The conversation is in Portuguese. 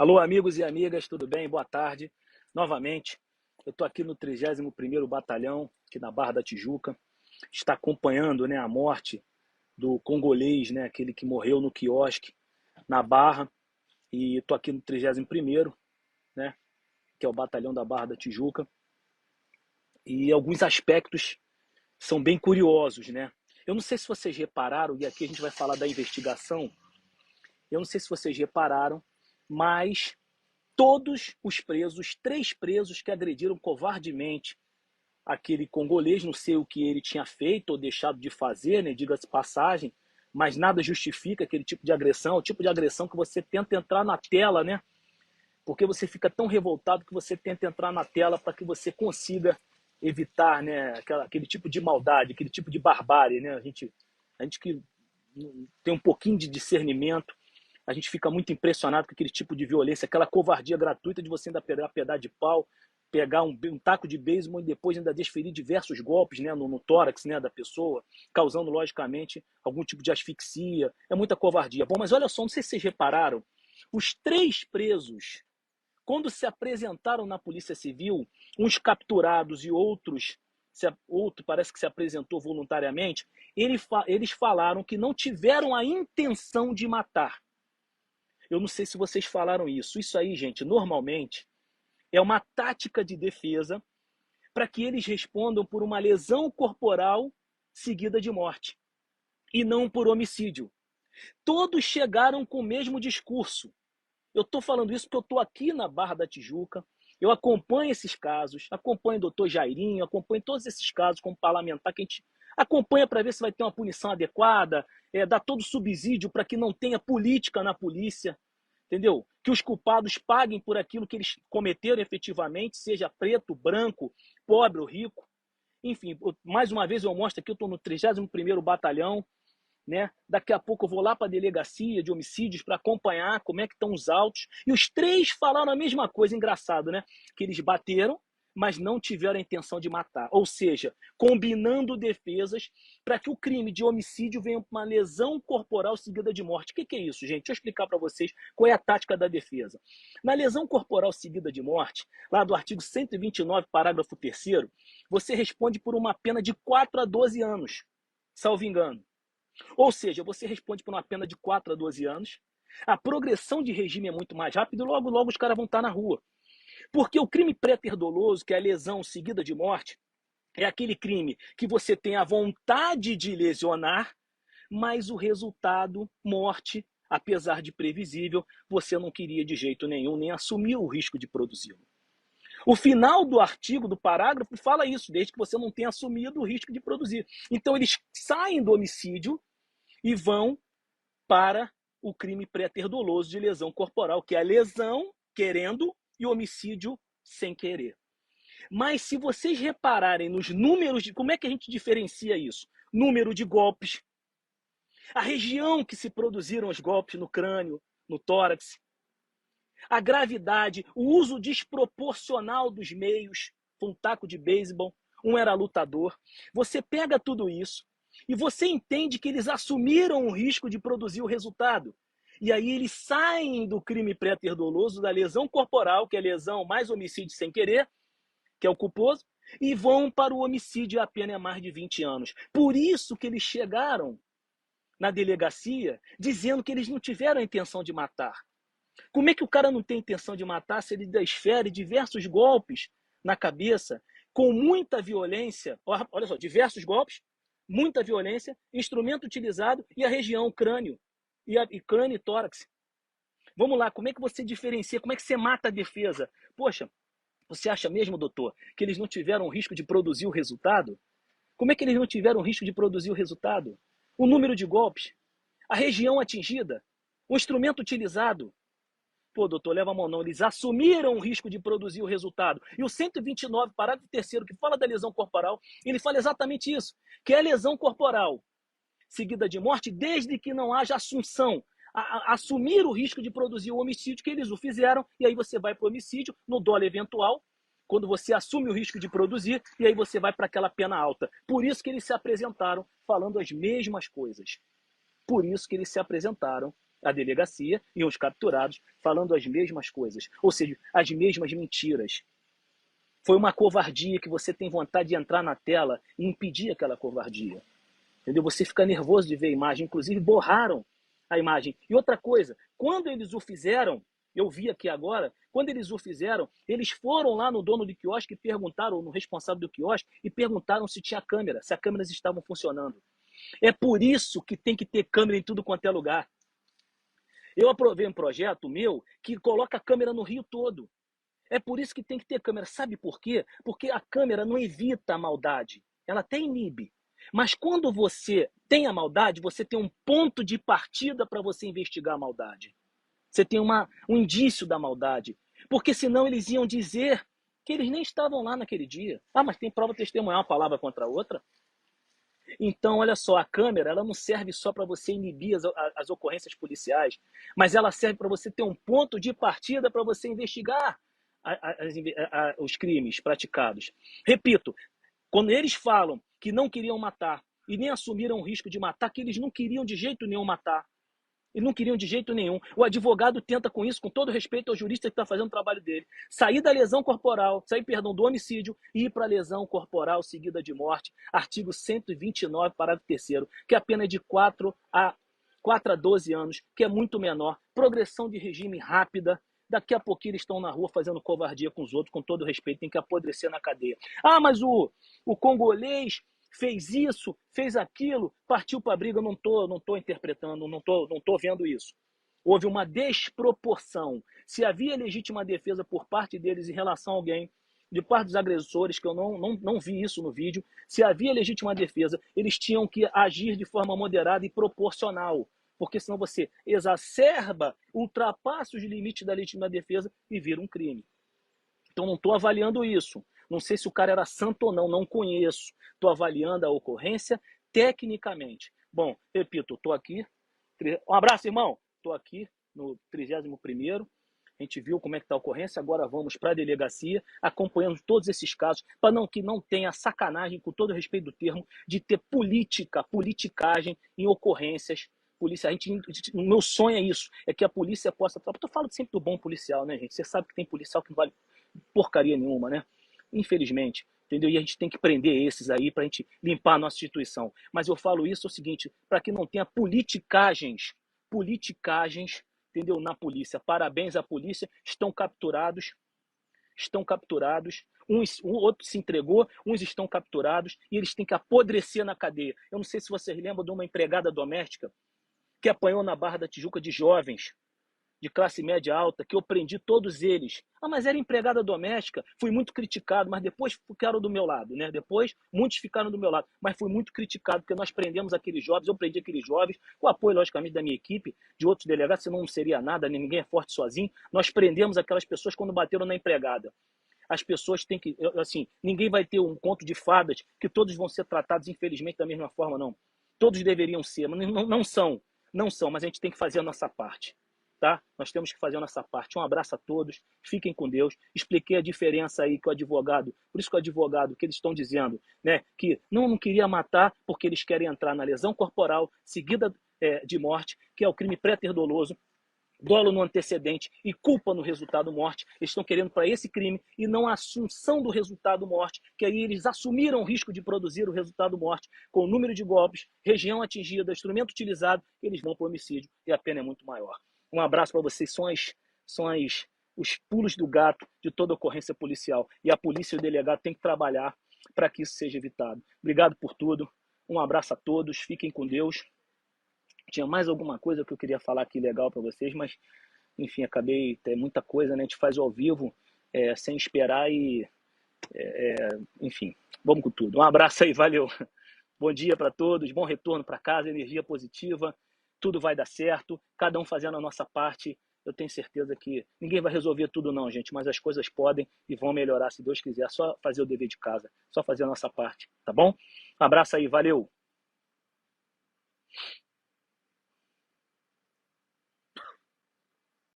Alô, amigos e amigas, tudo bem? Boa tarde. Novamente, eu estou aqui no 31º Batalhão, aqui na Barra da Tijuca. Está acompanhando, né, a morte do congolês, né, aquele que morreu no quiosque, na Barra. E estou aqui no 31º, né, que é o Batalhão da Barra da Tijuca. E alguns aspectos são bem curiosos, né? Eu não sei se vocês repararam, e aqui a gente vai falar da investigação. Eu não sei se vocês repararam, mas todos os presos, 3 presos que agrediram covardemente aquele congolês, não sei o que ele tinha feito ou deixado de fazer, né, diga-se passagem, mas nada justifica aquele tipo de agressão, o tipo de agressão que você tenta entrar na tela, né? Porque você fica tão revoltado que você tenta entrar na tela para que você consiga evitar, né, aquele tipo de maldade, aquele tipo de barbárie, né? A gente que tem um pouquinho de discernimento, a gente fica muito impressionado com aquele tipo de violência, aquela covardia gratuita de você ainda pegar pedaço de pau, pegar um taco de beisebol e depois ainda desferir diversos golpes, né, no tórax, né, da pessoa, causando, logicamente, algum tipo de asfixia. É muita covardia. Bom, mas olha só, não sei se vocês repararam, os 3 presos, quando se apresentaram na Polícia Civil, uns capturados e outro parece que se apresentou voluntariamente, eles falaram que não tiveram a intenção de matar. Eu não sei se vocês falaram isso. Isso aí, gente, normalmente é uma tática de defesa para que eles respondam por uma lesão corporal seguida de morte e não por homicídio. Todos chegaram com o mesmo discurso. Eu estou falando isso porque eu estou aqui na Barra da Tijuca, eu acompanho esses casos, acompanho o doutor Jairinho, acompanho todos esses casos como parlamentar, que a gente acompanha para ver se vai ter uma punição adequada, dá todo subsídio para que não tenha política na polícia, entendeu? Que os culpados paguem por aquilo que eles cometeram efetivamente, seja preto, branco, pobre ou rico. Enfim, mais uma vez eu mostro aqui, eu estou no 31º Batalhão, né? Daqui a pouco eu vou lá para a delegacia de homicídios para acompanhar como é que estão os autos. E os 3 falaram a mesma coisa, engraçado, né? Que eles bateram, mas não tiveram a intenção de matar. Ou seja, combinando defesas para que o crime de homicídio venha uma lesão corporal seguida de morte. O que é isso, gente? Deixa eu explicar para vocês qual é a tática da defesa. Na lesão corporal seguida de morte, lá do artigo 129, parágrafo 3º, você responde por uma pena de 4 a 12 anos, salvo engano. Ou seja, você responde por uma pena de 4 a 12 anos, a progressão de regime é muito mais rápida e logo, logo os caras vão estar na rua. Porque o crime pré-terdoloso, que é a lesão seguida de morte, é aquele crime que você tem a vontade de lesionar, mas o resultado, morte, apesar de previsível, você não queria de jeito nenhum, nem assumiu o risco de produzi-lo. O final do artigo, do parágrafo, fala isso, desde que você não tenha assumido o risco de produzir. Então eles saem do homicídio e vão para o crime pré-terdoloso de lesão corporal, que é a lesão querendo e homicídio sem querer. Mas se vocês repararem nos números de... Como é que a gente diferencia isso? Número de golpes, a região que se produziram os golpes no crânio, no tórax, a gravidade, o uso desproporcional dos meios, um taco de beisebol, um era lutador. Você pega tudo isso e você entende que eles assumiram o risco de produzir o resultado. E aí eles saem do crime pré-terdoloso, da lesão corporal, que é lesão mais homicídio sem querer, que é o culposo, e vão para o homicídio e a pena é mais de 20 anos. Por isso que eles chegaram na delegacia dizendo que eles não tiveram a intenção de matar. Como é que o cara não tem intenção de matar se ele desfere diversos golpes na cabeça, com muita violência? Olha só, diversos golpes, muita violência, instrumento utilizado e a região crânio, e crânio e tórax. Vamos lá, como é que você diferencia, como é que você mata a defesa? Poxa, você acha mesmo, doutor, que eles não tiveram o risco de produzir o resultado? Como é que eles não tiveram o risco de produzir o resultado? O número de golpes, a região atingida, o instrumento utilizado. Pô, doutor, leva a mão não. Eles assumiram o risco de produzir o resultado. E o 129, parágrafo 3º, que fala da lesão corporal, ele fala exatamente isso, que é lesão corporal seguida de morte desde que não haja assunção. Assumir o risco de produzir o homicídio, que eles o fizeram, e aí você vai para o homicídio, no dolo eventual, quando você assume o risco de produzir, e aí você vai para aquela pena alta. Por isso que eles se apresentaram falando as mesmas coisas. Por isso que eles se apresentaram à delegacia, iam os capturados, falando as mesmas coisas, ou seja, as mesmas mentiras. Foi uma covardia que você tem vontade de entrar na tela e impedir aquela covardia. Entendeu? Você fica nervoso de ver a imagem, inclusive borraram a imagem. E outra coisa, quando eles o fizeram, eu vi aqui agora, quando eles o fizeram, eles foram lá no dono do quiosque e perguntaram, no responsável do quiosque, e perguntaram se tinha câmera, se as câmeras estavam funcionando. É por isso que tem que ter câmera em tudo quanto é lugar. Eu aprovei um projeto meu que coloca a câmera no Rio todo. É por isso que tem que ter câmera. Sabe por quê? Porque a câmera não evita a maldade. Ela até inibe. Mas quando você tem a maldade, você tem um ponto de partida para você investigar a maldade. Você tem um indício da maldade. Porque senão eles iam dizer que eles nem estavam lá naquele dia. Ah, mas tem prova testemunhal, uma palavra contra a outra. Então, olha só, a câmera ela não serve só para você inibir as ocorrências policiais, mas ela serve para você ter um ponto de partida para você investigar os crimes praticados. Repito, quando eles falam que não queriam matar e nem assumiram o risco de matar, que eles não queriam de jeito nenhum matar, e não queriam de jeito nenhum. O advogado tenta com isso, com todo respeito ao jurista que está fazendo o trabalho dele, sair da lesão corporal, do homicídio e ir para a lesão corporal seguida de morte, artigo 129, parágrafo 3º, que a pena é de 4 a 12 anos, que é muito menor, progressão de regime rápida. Daqui a pouquinho eles estão na rua fazendo covardia com os outros, com todo respeito, tem que apodrecer na cadeia. Ah, mas o congolês fez isso, fez aquilo, partiu para a briga. Não tô interpretando, não tô vendo isso. Houve uma desproporção. Se havia legítima defesa por parte deles em relação a alguém, de parte dos agressores, que eu não vi isso no vídeo, se havia legítima defesa, eles tinham que agir de forma moderada e proporcional, porque senão você exacerba, ultrapassa os limites da legítima defesa e vira um crime. Então não estou avaliando isso. Não sei se o cara era santo ou não conheço. Estou avaliando a ocorrência tecnicamente. Bom, repito, estou aqui. Um abraço, irmão. Estou aqui no 31º. A gente viu como é que está a ocorrência. Agora vamos para a delegacia, acompanhando todos esses casos, para que não tenha sacanagem, com todo o respeito do termo, de ter politicagem em ocorrências. Polícia, o meu sonho é isso, é que a polícia possa... Eu falo sempre do bom policial, né, gente? Você sabe que tem policial que não vale porcaria nenhuma, né? Infelizmente, entendeu? E a gente tem que prender esses aí para a gente limpar a nossa instituição. Mas eu falo isso é o seguinte, para que não tenha politicagens, entendeu? Na polícia. Parabéns à polícia, estão capturados, um outro se entregou, uns estão capturados e eles têm que apodrecer na cadeia. Eu não sei se vocês lembram de uma empregada doméstica que apanhou na Barra da Tijuca de jovens, de classe média alta, que eu prendi todos eles. Ah, mas era empregada doméstica, fui muito criticado, mas depois ficaram do meu lado, né? Depois, muitos ficaram do meu lado, mas fui muito criticado, porque nós prendemos aqueles jovens, eu prendi aqueles jovens, com o apoio, logicamente, da minha equipe, de outros delegados, senão não seria nada, ninguém é forte sozinho, nós prendemos aquelas pessoas quando bateram na empregada. As pessoas têm que, assim, ninguém vai ter um conto de fadas que todos vão ser tratados, infelizmente, da mesma forma, não. Todos deveriam ser, mas não são, mas a gente tem que fazer a nossa parte. Tá? Nós temos que fazer a nossa parte. Um abraço a todos, fiquem com Deus. Expliquei a diferença aí que o advogado, por isso que o advogado, que eles estão dizendo, né, que não queria matar porque eles querem entrar na lesão corporal seguida de morte, que é o crime pré-ter doloso, dolo no antecedente e culpa no resultado morte. Eles estão querendo para esse crime e não a assunção do resultado morte, que aí eles assumiram o risco de produzir o resultado morte com o número de golpes, região atingida, instrumento utilizado, eles vão para o homicídio e a pena é muito maior. Um abraço para vocês. São os pulos do gato de toda ocorrência policial. E a polícia e o delegado têm que trabalhar para que isso seja evitado. Obrigado por tudo. Um abraço a todos. Fiquem com Deus. Tinha mais alguma coisa que eu queria falar aqui legal para vocês, mas, enfim, acabei... Tem muita coisa, né? A gente faz ao vivo, sem esperar e... enfim, vamos com tudo. Um abraço aí, valeu. Bom dia para todos, bom retorno para casa, energia positiva. Tudo vai dar certo, cada um fazendo a nossa parte. Eu tenho certeza que ninguém vai resolver tudo não, gente, mas as coisas podem e vão melhorar, se Deus quiser. Só fazer o dever de casa, só fazer a nossa parte, tá bom? Um abraço aí, valeu!